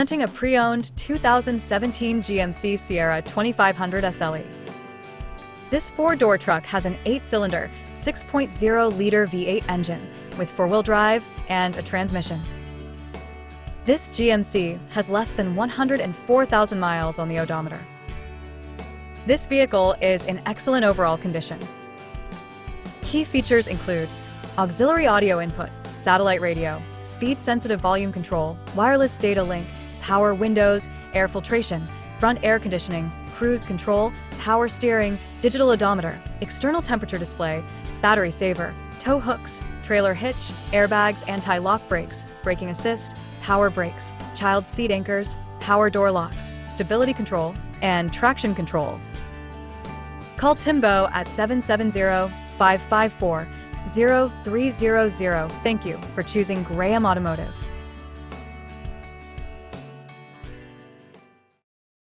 Presenting a pre-owned 2017 GMC Sierra 2500 SLE. This four-door truck has an 8-cylinder, 6.0-liter V8 engine with four-wheel drive and a transmission. This GMC has less than 104,000 miles on the odometer. This vehicle is in excellent overall condition. Key features include auxiliary audio input, satellite radio, speed-sensitive volume control, wireless data link, power windows, air filtration, front air conditioning, cruise control, power steering, digital odometer, external temperature display, battery saver, tow hooks, trailer hitch, airbags, anti-lock brakes, braking assist, power brakes, child seat anchors, power door locks, stability control, and traction control. Call Timbo at 770-554-0300. Thank you for choosing Graham Automotive.